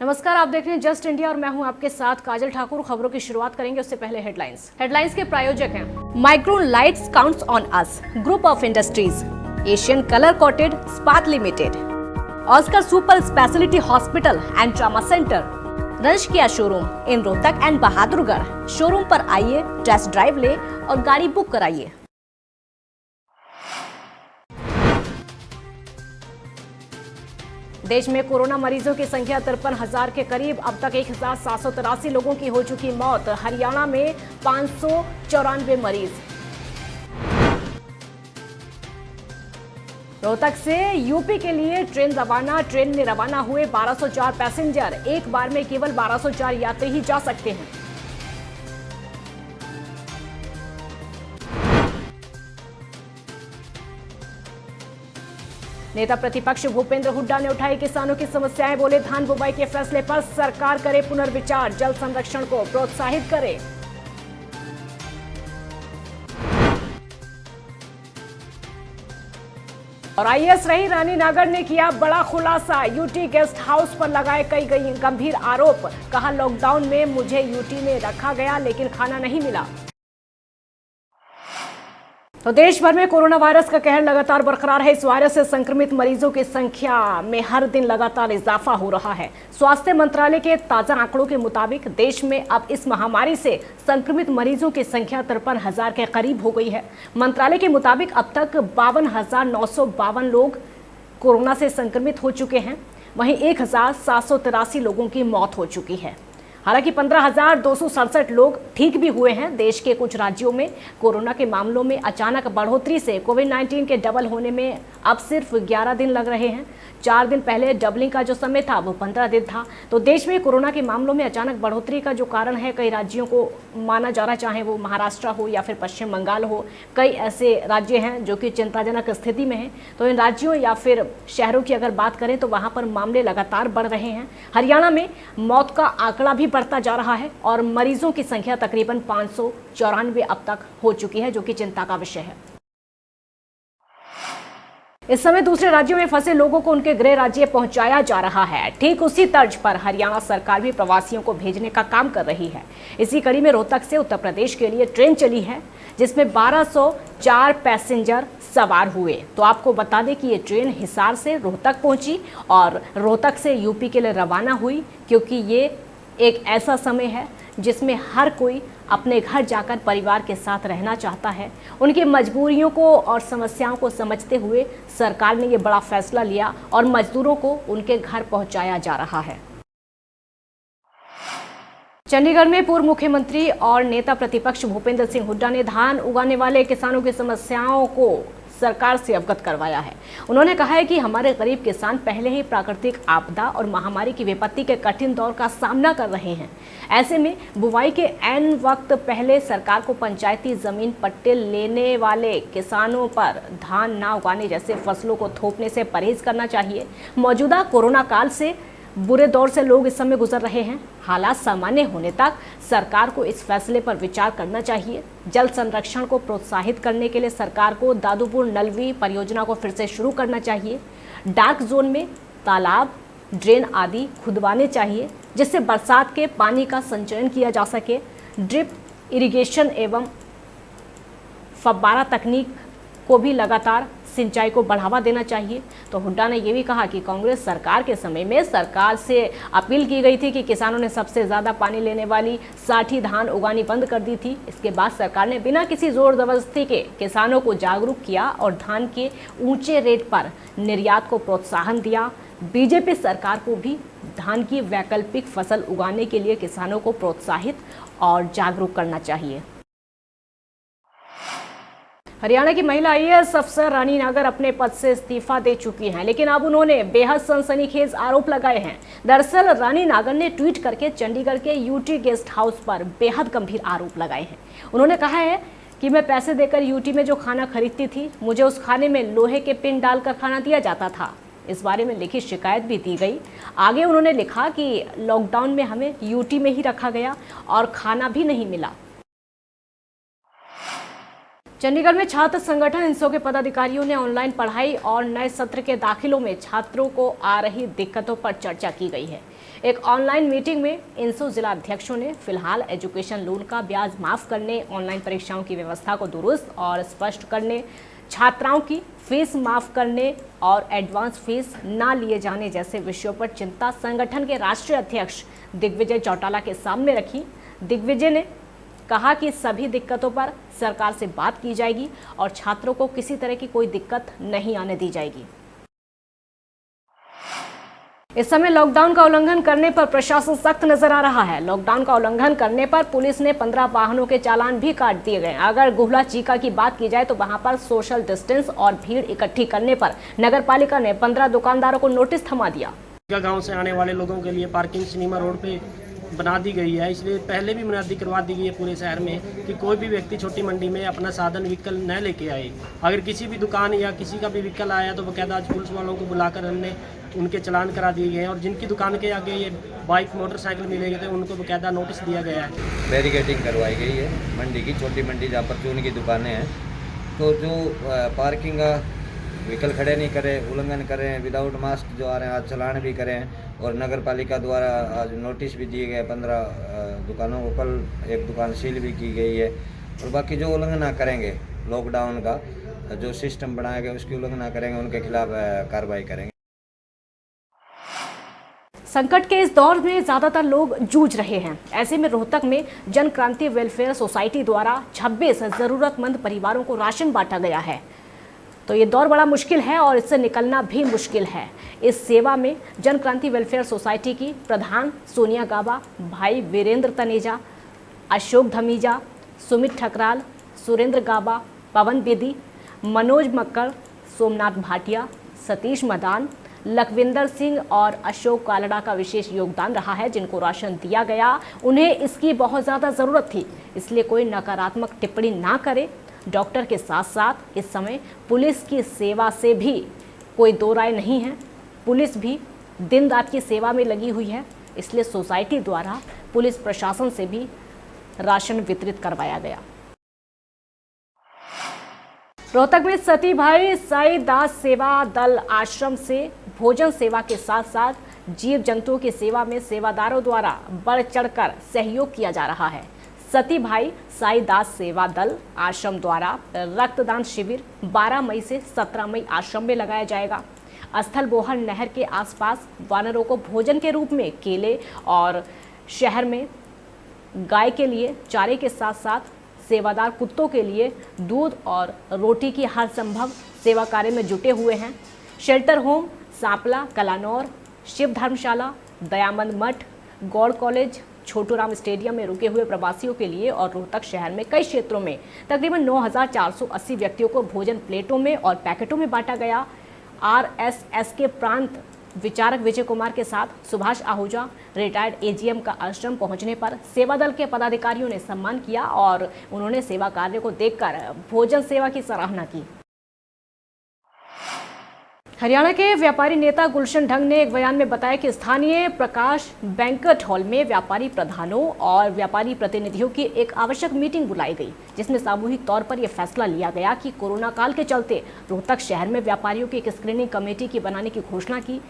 नमस्कार, आप देख रहे हैं जस्ट इंडिया और मैं हूं आपके साथ काजल ठाकुर। खबरों की शुरुआत करेंगे उससे पहले हेडलाइंस के प्रायोजक हैं Micron lights counts on us, group of industries, Asian colour coated स्पात limited, Oscar super speciality hospital and trauma centre, रंश किया showroom in Rohtak and Bahadurgarh. Showroom पर आइए, टेस्ट ड्राइव ले और गाड़ी बुक कराइए। देश में कोरोना मरीजों की संख्या 53,000 के करीब। अब तक 1,783 लोगों की हो चुकी मौत। हरियाणा में 594 मरीज। रोहतक से यूपी के लिए ट्रेन में रवाना हुए 1204 पैसेंजर। एक बार में केवल 1204 यात्री ही जा सकते हैं। नेता प्रतिपक्ष भूपेंद्र हुड्डा ने उठाई किसानों की समस्याएं। बोले, धान बुवाई के फैसले पर सरकार करे पुनर्विचार, जल संरक्षण को प्रोत्साहित करे। और आईएएस रही रानी नागर ने किया बड़ा खुलासा। यूटी गेस्ट हाउस पर लगाए कई गंभीर आरोप। कहा, लॉकडाउन में मुझे यूटी में रखा गया लेकिन खाना नहीं मिला। तो देश भर में कोरोना वायरस का कहर लगातार बरकरार है। इस वायरस से संक्रमित मरीजों की संख्या में हर दिन लगातार इजाफा हो रहा है। स्वास्थ्य मंत्रालय के ताजा आंकड़ों के मुताबिक देश में अब इस महामारी से संक्रमित मरीजों की संख्या 53,000 के करीब हो गई है। मंत्रालय के मुताबिक अब तक 52,952 लोग कोरोना से संक्रमित हो चुके हैं। वहीं 1,783 लोगों की मौत हो चुकी है। हालांकि 15,267 लोग ठीक भी हुए हैं। देश के कुछ राज्यों में कोरोना के मामलों में अचानक बढ़ोतरी से कोविड-19 के डबल होने में अब सिर्फ 11 दिन लग रहे हैं। 4 दिन पहले डबलिंग का जो समय था वो 15 दिन था। तो देश में कोरोना के मामलों में अचानक बढ़ोतरी का जो कारण है, कई राज्यों को माना जा रहा, चाहे वो महाराष्ट्र हो या फिर पश्चिम बंगाल हो, कई ऐसे राज्य हैं जो कि चिंताजनक स्थिति में हैं। तो इन राज्यों या फिर शहरों की अगर बात करें तो वहाँ पर मामले लगातार बढ़ रहे हैं। हरियाणा में मौत का आंकड़ा भी बढ़ता जा रहा है और मरीजों की संख्या तकरीबन 594 अब तक हो चुकी है, जो कि चिंता का विषय है। इस समय दूसरे राज्यों में फंसे लोगों को उनके गृह राज्य पहुंचाया जा रहा है। ठीक उसी तर्ज पर हरियाणा सरकार भी प्रवासियों को भेजने का काम कर रही है। इसी कड़ी में रोहतक से उत्तर प्रदेश के लिए ट्रेन चली है जिसमें 1204 पैसेंजर सवार हुए। तो आपको बता दें कि ये ट्रेन हिसार से रोहतक पहुंची और रोहतक से यूपी के लिए रवाना हुई, क्योंकि ये एक ऐसा समय है जिसमें हर कोई अपने घर जाकर परिवार के साथ रहना चाहता है। उनकी मजबूरियों को और समस्याओं को समझते हुए सरकार ने ये बड़ा फैसला लिया और मजदूरों को उनके घर पहुंचाया जा रहा है। चंडीगढ़ में पूर्व मुख्यमंत्री और नेता प्रतिपक्ष भूपेंद्र सिंह हुड्डा ने धान उगाने वाले किसानों की समस्याओं को सरकार से अवगत करवाया है। उन्होंने कहा है कि हमारे गरीब किसान पहले ही प्राकृतिक आपदा और महामारी की विपत्ति के कठिन दौर का सामना कर रहे हैं। ऐसे में बुवाई के ऐन वक्त पहले सरकार को पंचायती जमीन पट्टे लेने वाले किसानों पर धान ना उगाने जैसे फसलों को थोपने से परहेज करना चाहिए। मौजूदा कोरोना काल से बुरे दौर से लोग इस समय गुजर रहे हैं। हालात सामान्य होने तक सरकार को इस फैसले पर विचार करना चाहिए। जल संरक्षण को प्रोत्साहित करने के लिए सरकार को दादूपुर नलवी परियोजना को फिर से शुरू करना चाहिए। डार्क जोन में तालाब, ड्रेन आदि खुदवाने चाहिए जिससे बरसात के पानी का संचयन किया जा सके। ड्रिप इरिगेशन एवं फव्वारा तकनीक को भी लगातार सिंचाई को बढ़ावा देना चाहिए। तो हुड्डा ने यह भी कहा कि कांग्रेस सरकार के समय में सरकार से अपील की गई थी कि किसानों ने सबसे ज़्यादा पानी लेने वाली साठी धान उगानी बंद कर दी थी। इसके बाद सरकार ने बिना किसी जोर जबरदस्ती के किसानों को जागरूक किया और धान के ऊंचे रेट पर निर्यात को प्रोत्साहन दिया। बीजेपी सरकार को भी धान की वैकल्पिक फसल उगाने के लिए किसानों को प्रोत्साहित और जागरूक करना चाहिए। हरियाणा की महिला आईएएस अफसर रानी नागर अपने पद से इस्तीफा दे चुकी हैं, लेकिन अब उन्होंने बेहद सनसनीखेज आरोप लगाए हैं। दरअसल रानी नागर ने ट्वीट करके चंडीगढ़ के यूटी गेस्ट हाउस पर बेहद गंभीर आरोप लगाए हैं। उन्होंने कहा है कि मैं पैसे देकर यूटी में जो खाना खरीदती थी, मुझे उस खाने में लोहे के पिन डालकर खाना दिया जाता था। इस बारे में लिखित शिकायत भी दी गई। आगे उन्होंने लिखा कि लॉकडाउन में हमें यूटी में ही रखा गया और खाना भी नहीं मिला। चंडीगढ़ में छात्र संगठन इंसो के पदाधिकारियों ने ऑनलाइन पढ़ाई और नए सत्र के दाखिलों में छात्रों को आ रही दिक्कतों पर चर्चा की गई है। एक ऑनलाइन मीटिंग में इंसो जिला अध्यक्षों ने फिलहाल एजुकेशन लोन का ब्याज माफ करने, ऑनलाइन परीक्षाओं की व्यवस्था को दुरुस्त और स्पष्ट करने, छात्राओं की फीस माफ करने और एडवांस फीस न लिए जाने जैसे विषयों पर चिंता संगठन के राष्ट्रीय अध्यक्ष दिग्विजय चौटाला के सामने रखी। दिग्विजय ने कहा कि सभी दिक्कतों पर सरकार से बात की जाएगी और छात्रों को किसी तरह की कोई दिक्कत नहीं आने दी जाएगी। इस समय लॉकडाउन का उल्लंघन करने पर प्रशासन सख्त नजर आ रहा है। लॉकडाउन का उल्लंघन करने पर पुलिस ने 15 वाहनों के चालान भी काट दिए गए। अगर गुहला चीका की बात की जाए तो वहां पर सोशल डिस्टेंस और भीड़ इकट्ठी करने पर नगर पालिका ने 15 दुकानदारों को नोटिस थमा दिया। गांव से आने वाले लोगों के लिए पार्किंग सिनेमा रोड पे बना दी गई है, इसलिए पहले भी मुनादी करवा दी गई है पूरे शहर में कि कोई भी व्यक्ति छोटी मंडी में अपना साधन व्हीकल न लेके आए। अगर किसी भी दुकान या किसी का भी व्हीकल आया तो बकायदा आज पुलिस वालों को बुलाकर हमने उनके चालान करा दिए गए हैं और जिनकी दुकान के आगे ये बाइक मोटरसाइकिल मिले गए थे उनको बकायदा नोटिस दिया गया है। बैरिकेडिंग करवाई गई है मंडी की, छोटी मंडी जहाँ पर चून की दुकानें हैं, तो जो पार्किंग का व्हीकल खड़े नहीं करें, उल्लंघन करें, विदाउट मास्क जो आ रहे हैं आज चालान भी करें और नगर पालिका द्वारा आज नोटिस भी दिए गए 15 दुकानों को। कल एक दुकान सील भी की गई है और बाकी जो उल्लंघन करेंगे लॉकडाउन का जो सिस्टम बनाया गया उसकी उल्लंघन करेंगे उनके खिलाफ कार्रवाई करेंगे। संकट के इस दौर में ज्यादातर लोग जूझ रहे हैं। ऐसे में रोहतक में जन क्रांति वेलफेयर सोसाइटी द्वारा 26 जरूरतमंद परिवारों को राशन बांटा गया है। तो ये दौर बड़ा मुश्किल है और इससे निकलना भी मुश्किल है। इस सेवा में जन क्रांति वेलफेयर सोसाइटी की प्रधान सोनिया गाबा, भाई वीरेंद्र तनेजा, अशोक धमीजा, सुमित ठकराल, सुरेंद्र गाबा, पवन बेदी, मनोज मक्कड़, सोमनाथ भाटिया, सतीश मदान, लखविंदर सिंह और अशोक कालड़ा का विशेष योगदान रहा है। जिनको राशन दिया गया उन्हें इसकी बहुत ज़्यादा ज़रूरत थी, इसलिए कोई नकारात्मक टिप्पणी ना करे। डॉक्टर के साथ साथ इस समय पुलिस की सेवा से भी कोई दो राय नहीं है। पुलिस भी दिन रात की सेवा में लगी हुई है, इसलिए सोसाइटी द्वारा पुलिस प्रशासन से भी राशन वितरित करवाया गया। रोहतक में सती भाई साई दास सेवा दल आश्रम से भोजन सेवा के साथ साथ जीव जंतुओं की सेवा में सेवादारों द्वारा बढ़ चढ़कर सहयोग किया जा रहा है। सती भाई साई दास सेवा दल आश्रम द्वारा रक्तदान शिविर 12 मई से 17 मई आश्रम में लगाया जाएगा। स्थल बोहर नहर के आसपास वानरों को भोजन के रूप में केले और शहर में गाय के लिए चारे के साथ साथ सेवादार कुत्तों के लिए दूध और रोटी की हर संभव सेवा कार्य में जुटे हुए हैं। शेल्टर होम, सांपला, कलानौर, शिव धर्मशाला, दयामंद मठ, गौड़ कॉलेज, छोटूराम स्टेडियम में रुके हुए प्रवासियों के लिए और रोहतक शहर में कई क्षेत्रों में तकरीबन 9,480 व्यक्तियों को भोजन प्लेटों में और पैकेटों में बांटा गया। RSS के प्रांत विचारक विजय कुमार के साथ सुभाष आहूजा, रिटायर्ड AGM का आश्रम पहुंचने पर सेवा दल के पदाधिकारियों ने सम्मान किया और उन्होंने सेवा कार्य को देखकर भोजन सेवा की सराहना की। हरियाणा के व्यापारी नेता गुलशन ढंग ने एक बयान में बताया कि स्थानीय प्रकाश बैंक्वेट हॉल में व्यापारी प्रधानों और व्यापारी प्रतिनिधियों की एक आवश्यक मीटिंग बुलाई गई, जिसमें सामूहिक तौर पर यह फैसला लिया गया कि कोरोना काल के चलते रोहतक शहर में व्यापारियों की एक स्क्रीनिंग कमेटी की बनाने की घोषणा की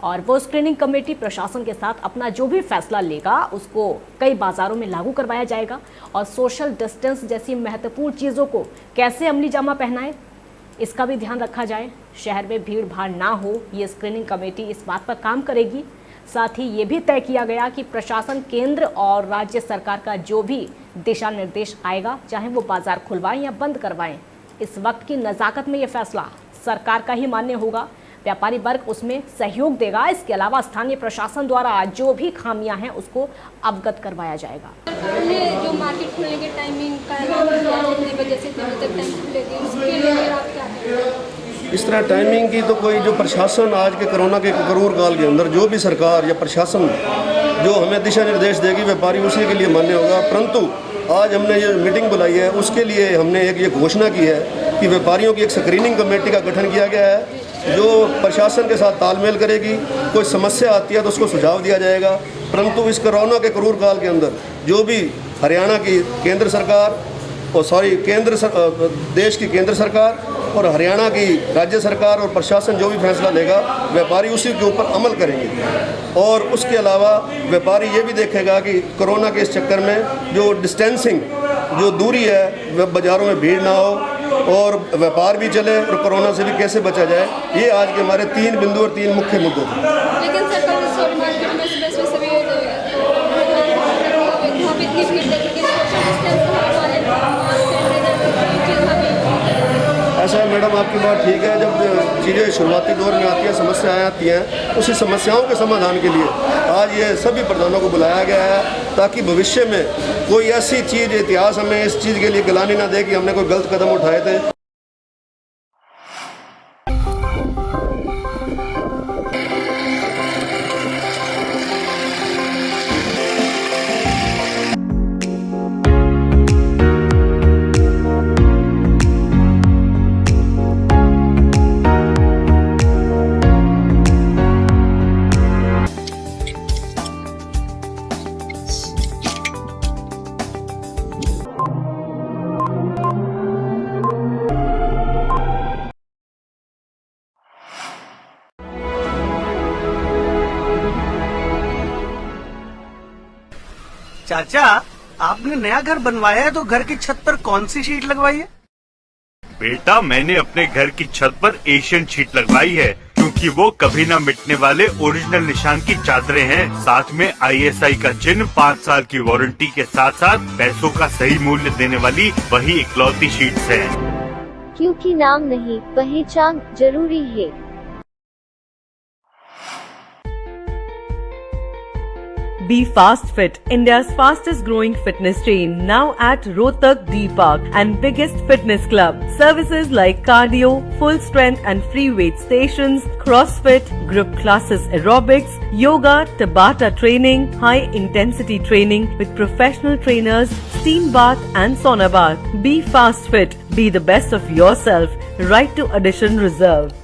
और वो स्क्रीनिंग कमेटी प्रशासन के साथ अपना जो भी फैसला लेगा उसको कई बाजारों में लागू करवाया जाएगा और सोशल डिस्टेंस जैसी महत्वपूर्ण चीज़ों को कैसे अमली जामा पहनाएं इसका भी ध्यान रखा जाए। शहर में भीड़ भाड़ ना हो, ये स्क्रीनिंग कमेटी इस बात पर काम करेगी। साथ ही ये भी तय किया गया कि प्रशासन केंद्र और राज्य सरकार का जो भी दिशा निर्देश आएगा, चाहे वो बाजार खुलवाएं या बंद करवाएं, इस वक्त की नज़ाकत में ये फैसला सरकार का ही मान्य होगा। व्यापारी वर्ग उसमें सहयोग देगा। इसके अलावा स्थानीय प्रशासन द्वारा जो भी खामियां हैं उसको अवगत करवाया जाएगा। जो मार्केट खुलने के टाइमिंग का कितने बजे से कितने तक टाइम खुलेगी, उसके लिए आप क्या करेंगे? इस तरह टाइमिंग की तो कोई जो प्रशासन आज के कोरोना के करूर काल के अंदर जो भी सरकार या प्रशासन जो हमें दिशा निर्देश देगी व्यापारी उसी के लिए मान्य होगा। परंतु आज हमने ये मीटिंग बुलाई है, उसके लिए हमने एक ये घोषणा की है कि व्यापारियों की एक स्क्रीनिंग कमेटी का गठन किया गया है जो प्रशासन के साथ तालमेल करेगी। कोई समस्या आती है तो उसको सुझाव दिया जाएगा। परंतु इस कोरोना के करूर काल के अंदर जो भी हरियाणा की केंद्र सरकार देश की केंद्र सरकार और हरियाणा की राज्य सरकार और प्रशासन जो भी फैसला लेगा व्यापारी उसी के ऊपर अमल करेंगे। और उसके अलावा व्यापारी ये भी देखेगा कि कोरोना के इस चक्कर में जो डिस्टेंसिंग, जो दूरी है, वह बाज़ारों में भीड़ ना हो और व्यापार भी चले और कोरोना से भी कैसे बचा जाए। ये आज के हमारे 3 बिंदु और 3 मुख्य मुद्दे थे। लेकिन सरकार इस मार्केट में सुबह सभी इतनी भीड़ देखी ऐसा है मैडम, आपकी बात ठीक है। जब चीज़ें शुरुआती दौर में आती हैं, समस्याएं आती हैं, उसी समस्याओं के समाधान के लिए आज ये सभी प्रधानों को बुलाया गया है ताकि भविष्य में कोई ऐसी चीज़, इतिहास हमें इस चीज़ के लिए गिलानी ना दे कि हमने कोई गलत कदम उठाए थे। चाचा, आपने नया घर बनवाया है तो घर की छत पर कौन सी शीट लगवाई है? बेटा, मैंने अपने घर की छत पर एशियन शीट लगवाई है क्योंकि वो कभी न मिटने वाले ओरिजिनल निशान की चादरें हैं। साथ में ISI का चिन्ह, 5 साल की वारंटी के साथ साथ पैसों का सही मूल्य देने वाली वही इकलौती शीट्स हैं। क्योंकि नाम नहीं, पहचान जरूरी है। Be Fast Fit, India's fastest growing fitness chain, now at Rohtak D Park and biggest fitness club. Services like cardio, full strength and free weight stations, CrossFit, group classes, aerobics, yoga, Tabata training, high intensity training with professional trainers, steam bath and sauna bath. Be Fast Fit, be the best of yourself. Right to addition reserved.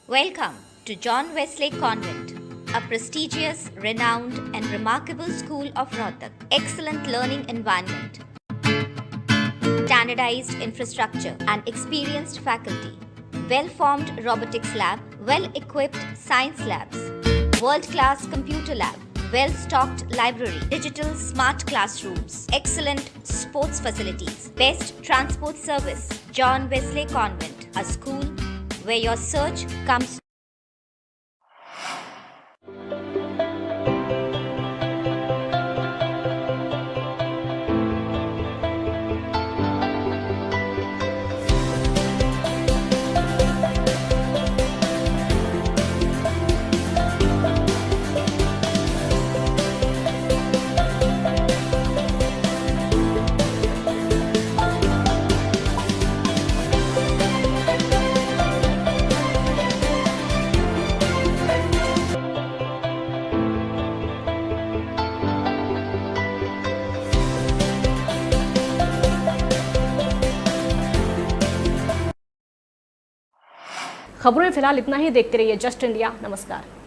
Welcome to John Wesley Convent, a prestigious, renowned and remarkable school of Rohtak. Excellent learning environment, standardized infrastructure and experienced faculty, well-formed robotics lab, well-equipped science labs, world-class computer lab, well-stocked library, digital smart classrooms, excellent sports facilities, best transport service. John Wesley Convent, a school where your search comes. खबरों में फिलहाल इतना ही। देखते रहिए just India. नमस्कार।